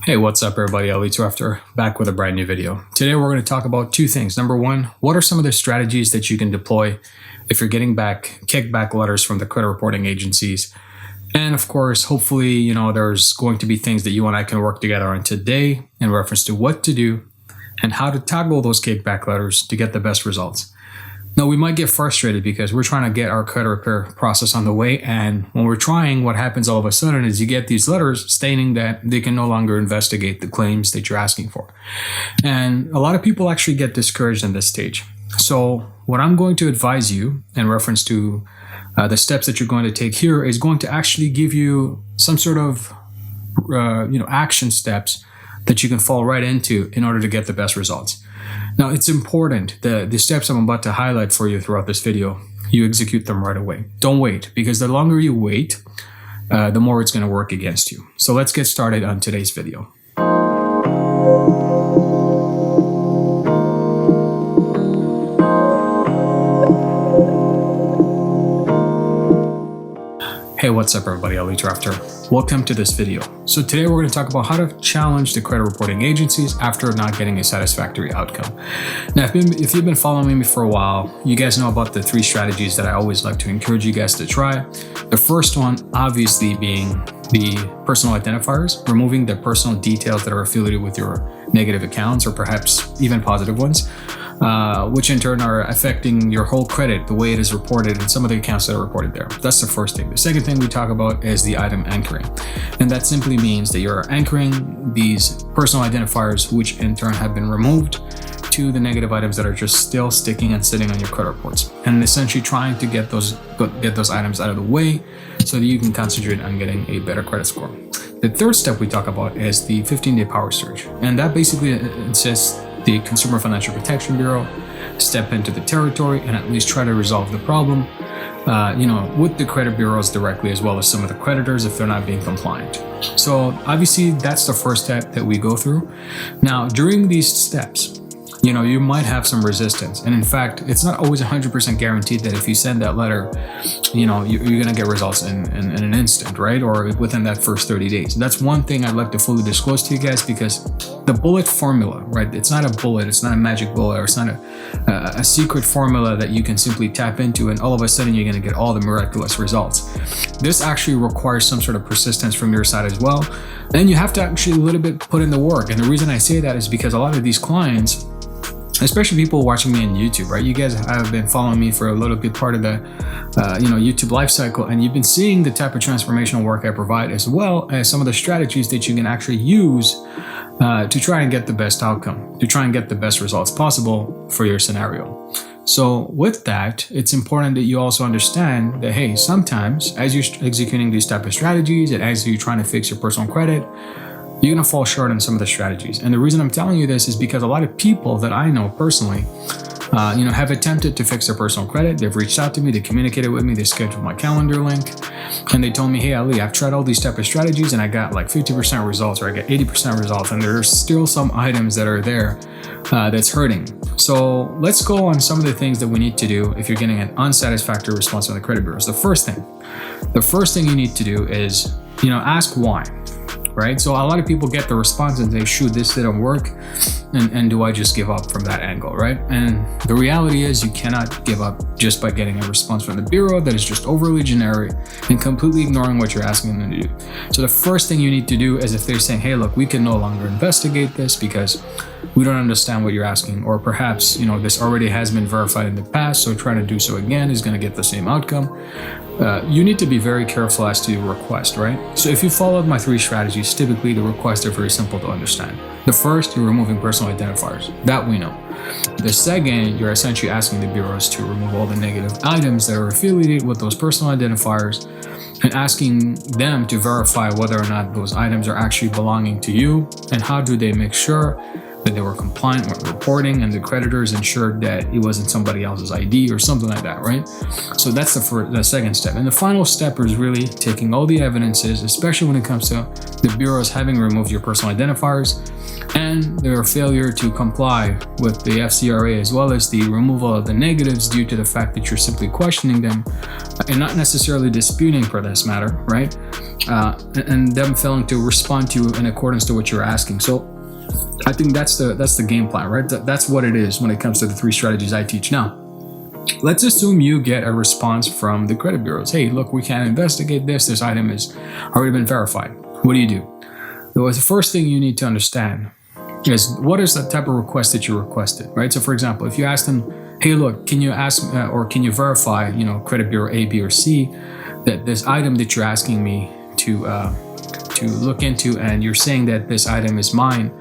Hey, what's up everybody? Tarafdar back with a brand new video. Today we're going to talk about two things. Number one, what are some of the strategies that you can deploy if you're getting kickback letters from the credit reporting agencies? And of course, hopefully, there's going to be things that you and I can work together on today in reference to what to do and how to tackle those kickback letters to get the best results. Now, we might get frustrated because we're trying to get our credit repair process on the way. And when we're trying, what happens all of a sudden is you get these letters stating that they can no longer investigate the claims that you're asking for. And a lot of people actually get discouraged in this stage. So what I'm going to advise you in reference to the steps that you're going to take here is going to actually give you some sort of action steps that you can fall right into in order to get the best results. Now, it's important that the steps I'm about to highlight for you throughout this video, you execute them right away. Don't wait, because the longer you wait, the more it's going to work against you. So let's get started on today's video. Hey, what's up everybody? Tarafdar. Welcome to this video. So today we're going to talk about how to challenge the credit reporting agencies after not getting a satisfactory outcome. Now, if you've been following me for a while, you guys know about the three strategies that I always like to encourage you guys to try. The first one, obviously, being the personal identifiers, removing the personal details that are affiliated with your negative accounts or perhaps even positive ones, which in turn are affecting your whole credit, the way it is reported in some of the accounts that are reported there. That's the first thing. The second thing we talk about is the item anchoring. And that simply means that you're anchoring these personal identifiers, which in turn have been removed, to the negative items that are just still sticking and sitting on your credit reports. And essentially trying to get those items out of the way so that you can concentrate on getting a better credit score. The third step we talk about is the 15-day power surge. And that basically insists the Consumer Financial Protection Bureau step into the territory and at least try to resolve the problem, with the credit bureaus directly, as well as some of the creditors if they're not being compliant. So obviously that's the first step that we go through. Now, during these steps, you might have some resistance. And in fact, it's not always 100% guaranteed that if you send that letter, you're going to get results in an instant, right? Or within that first 30 days. That's one thing I'd like to fully disclose to you guys, because the bullet formula, right? It's not a bullet, it's not a magic bullet, or it's not a secret formula that you can simply tap into and all of a sudden you're going to get all the miraculous results. This actually requires some sort of persistence from your side as well. And you have to actually a little bit put in the work. And the reason I say that is because a lot of these clients, especially people watching me on YouTube, right? You guys have been following me for a little good part of the, YouTube life cycle, and you've been seeing the type of transformational work I provide, as well as some of the strategies that you can actually use to try and get the best outcome, to try and get the best results possible for your scenario. So with that, it's important that you also understand that, hey, sometimes as you're executing these type of strategies and as you're trying to fix your personal credit, you're going to fall short on some of the strategies. And the reason I'm telling you this is because a lot of people that I know personally, have attempted to fix their personal credit. They've reached out to me, they communicated with me, they scheduled my calendar link, and they told me, hey, Ali, I've tried all these type of strategies and I got like 50% results, or I got 80% results, and there's still some items that are there that's hurting. So let's go on some of the things that we need to do if you're getting an unsatisfactory response from the credit bureaus. The first thing you need to do is, ask why. Right? So a lot of people get the response and say, shoot, this didn't work. And do I just give up from that angle, right? And the reality is you cannot give up just by getting a response from the bureau that is just overly generic and completely ignoring what you're asking them to do. So the first thing you need to do is, if they're saying, hey, look, we can no longer investigate this because we don't understand what you're asking, or perhaps, this already has been verified in the past, so trying to do so again is going to get the same outcome. You need to be very careful as to your request, right? So if you followed my three strategies, typically the requests are very simple to understand. The first, you're removing personal identifiers. That we know. The second, you're essentially asking the bureaus to remove all the negative items that are affiliated with those personal identifiers and asking them to verify whether or not those items are actually belonging to you, and how do they make sure that they were compliant with reporting and the creditors ensured that it wasn't somebody else's ID or something like that, right? So that's the second step. And the final step is really taking all the evidences, especially when it comes to the bureaus having removed your personal identifiers and their failure to comply with the FCRA, as well as the removal of the negatives due to the fact that you're simply questioning them and not necessarily disputing for this matter, right? and them failing to respond to you in accordance to what you're asking. So I think that's the game plan, right? That's what it is when it comes to the 3 strategies I teach. Now, let's assume you get a response from the credit bureaus. Hey, look, we can't investigate this. This item has already been verified. What do? The first thing you need to understand is what is the type of request that you requested, right? So for example, if you ask them, hey, look, can you ask or can you verify, credit bureau A, B, or C, that this item that you're asking me to look into, and you're saying that this item is mine,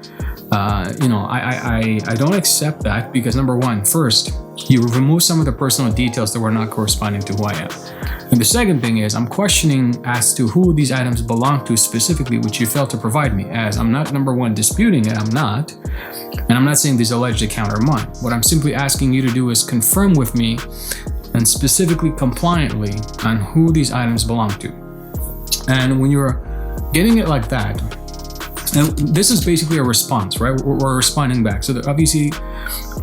I don't accept that, because number one, first, you remove some of the personal details that were not corresponding to who I am. And the second thing is, I'm questioning as to who these items belong to specifically, which you failed to provide me, as I'm not, number one, disputing it, I'm not. And I'm not saying these alleged account are mine. What I'm simply asking you to do is confirm with me, and specifically compliantly, on who these items belong to. And when you're getting it like that, and this is basically a response, right? We're responding back. So that obviously,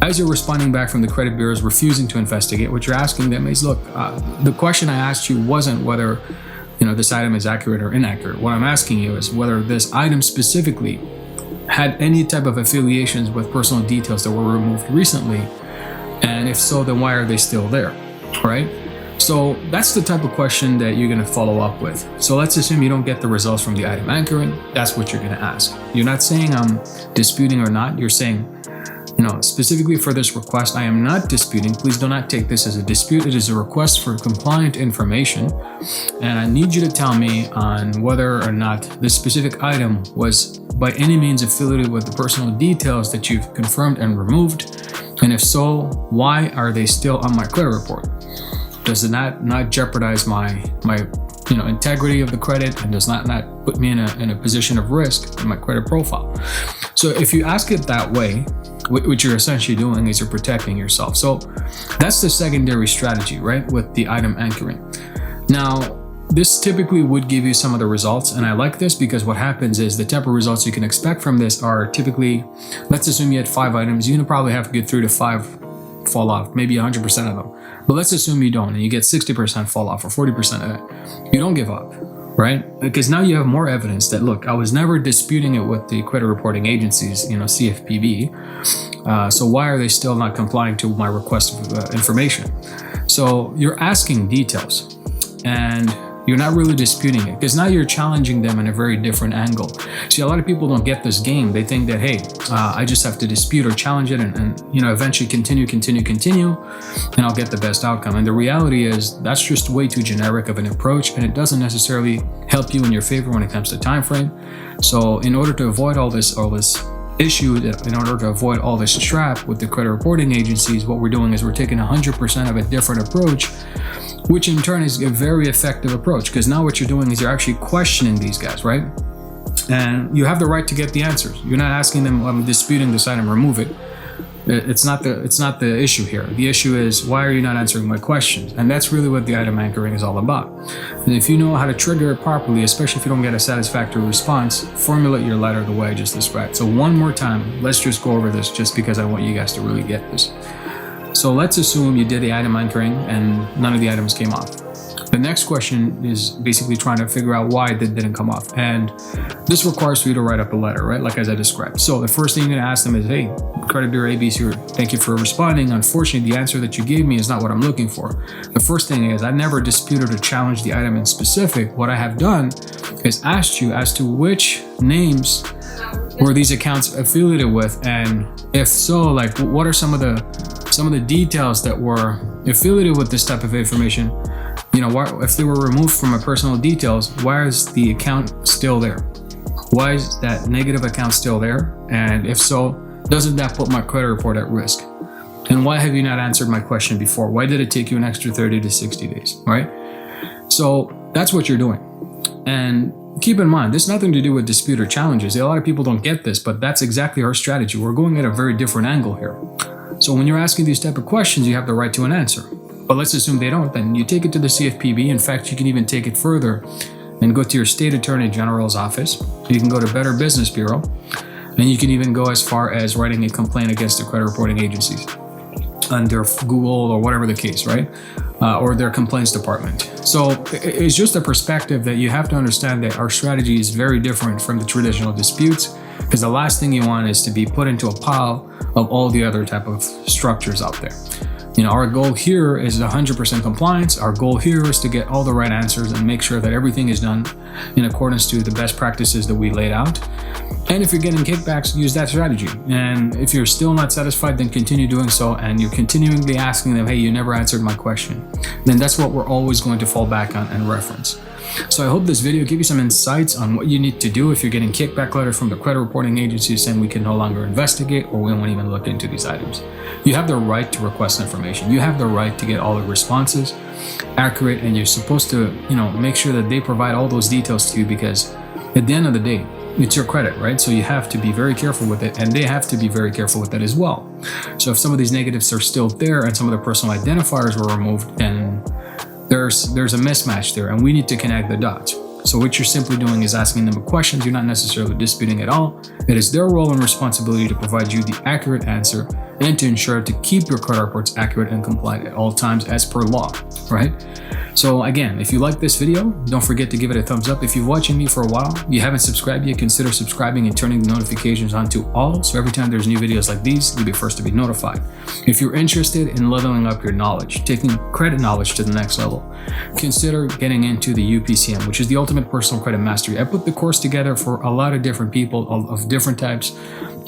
as you're responding back from the credit bureaus refusing to investigate, what you're asking them is, look, the question I asked you wasn't whether this item is accurate or inaccurate. What I'm asking you is whether this item specifically had any type of affiliations with personal details that were removed recently, and if so, then why are they still there, right? So that's the type of question that you're going to follow up with. So let's assume you don't get the results from the item anchoring. That's what you're going to ask. You're not saying I'm disputing or not. You're saying, specifically for this request, I am not disputing. Please do not take this as a dispute. It is a request for compliant information. And I need you to tell me on whether or not this specific item was by any means affiliated with the personal details that you've confirmed and removed. And if so, why are they still on my credit report? Does it not jeopardize my integrity of the credit, and does not put me in a position of risk in my credit profile? So if you ask it that way, what you're essentially doing is you're protecting yourself. So that's the secondary strategy, right, with the item anchoring. Now, this typically would give you some of the results, and I like this because what happens is the type of results you can expect from this are typically, let's assume you had 5 items, you're gonna probably have to get 3 to 5 fall off, maybe 100% of them. But let's assume you don't, and you get 60% fall off or 40% of it. You don't give up, right? Because now you have more evidence that, look, I was never disputing it with the credit reporting agencies, CFPB. So why are they still not complying to my request of information? So you're asking details, and you're not really disputing it, because now you're challenging them in a very different angle. See, a lot of people don't get this game. They think that, hey, I just have to dispute or challenge it and eventually continue, and I'll get the best outcome. And the reality is that's just way too generic of an approach, and it doesn't necessarily help you in your favor when it comes to time frame. So in order to avoid all this issue, in order to avoid all this trap with the credit reporting agencies, what we're doing is we're taking 100% of a different approach, which in turn is a very effective approach, because now what you're doing is you're actually questioning these guys, right? And you have the right to get the answers. You're not asking them, I'm disputing this item, remove it. It's not the issue here. The issue is, why are you not answering my questions? And that's really what the item anchoring is all about. And if you know how to trigger it properly, especially if you don't get a satisfactory response, formulate your letter the way I just described. So one more time, let's just go over this, just because I want you guys to really get this. So let's assume you did the item anchoring and none of the items came off. The next question is basically trying to figure out why it didn't come off. And this requires for you to write up a letter, right? Like as I described. So the first thing you're going to ask them is, hey, Credit Bureau ABC, thank you for responding. Unfortunately, the answer that you gave me is not what I'm looking for. The first thing is, I never disputed or challenged the item in specific. What I have done is asked you as to which names were these accounts affiliated with, and if so, like what are some of the details that were affiliated with this type of information? If they were removed from my personal details, why is the account still there? Why is that negative account still there? And if so, doesn't that put my credit report at risk? And why have you not answered my question before? Why did it take you an extra 30 to 60 days, right? So that's what you're doing. And keep in mind, this has nothing to do with dispute or challenges. A lot of people don't get this, but that's exactly our strategy. We're going at a very different angle here. So when you're asking these type of questions, you have the right to an answer. But let's assume they don't, then you take it to the CFPB. In fact, you can even take it further and go to your state attorney general's office. You can go to Better Business Bureau, and you can even go as far as writing a complaint against the credit reporting agencies. under Google or whatever the case, right? Or their complaints department. So it's just a perspective that you have to understand that our strategy is very different from the traditional disputes, because the last thing you want is to be put into a pile of all the other type of structures out there. Our goal here is 100% compliance. Our goal here is to get all the right answers and make sure that everything is done in accordance to the best practices that we laid out. And if you're getting kickbacks, use that strategy. And if you're still not satisfied, then continue doing so. And you're continually asking them, hey, you never answered my question. Then that's what we're always going to fall back on and reference. So I hope this video gave you some insights on what you need to do if you're getting kickback letters from the credit reporting agency saying we can no longer investigate or we won't even look into these items. You have the right to request information. You have the right to get all the responses accurate, and you're supposed to, make sure that they provide all those details to you, because at the end of the day, it's your credit, right? So you have to be very careful with it, and they have to be very careful with it as well. So if some of these negatives are still there and some of the personal identifiers were removed, then there's a mismatch there, and we need to connect the dots. So what you're simply doing is asking them questions. You're not necessarily disputing at all. It is their role and responsibility to provide you the accurate answer and to ensure to keep your credit reports accurate and compliant at all times as per law, right? So again, if you like this video, don't forget to give it a thumbs up. If you're watching me for a while, you haven't subscribed yet, consider subscribing and turning the notifications on to all, so every time there's new videos like these, you'll be first to be notified. If you're interested in leveling up your knowledge, taking credit knowledge to the next level, consider getting into the UPCM, which is the Ultimate Personal Credit Mastery. I put the course together for a lot of different people of different types,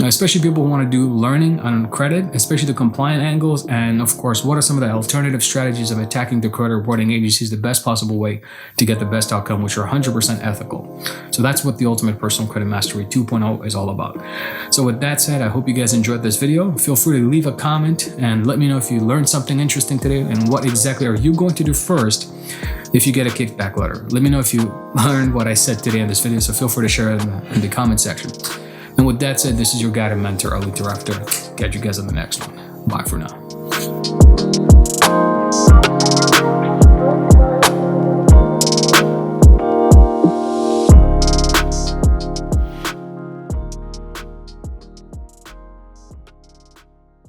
especially people who want to do learning on credit, especially the compliant angles, and of course, what are some of the alternative strategies of attacking the credit reporting agencies the best possible way to get the best outcome, which are 100% ethical. So that's what the Ultimate Personal Credit Mastery 2.0 is all about. So with that said, I hope you guys enjoyed this video. Feel free to leave a comment and let me know if you learned something interesting today and what exactly are you going to do first if you get a kickback letter. Let me know if you learned what I said today in this video, so feel free to share it in the comment section. And with that said, this is your guide and mentor, Ali Tarafdar. Catch you guys on the next one. Bye for now.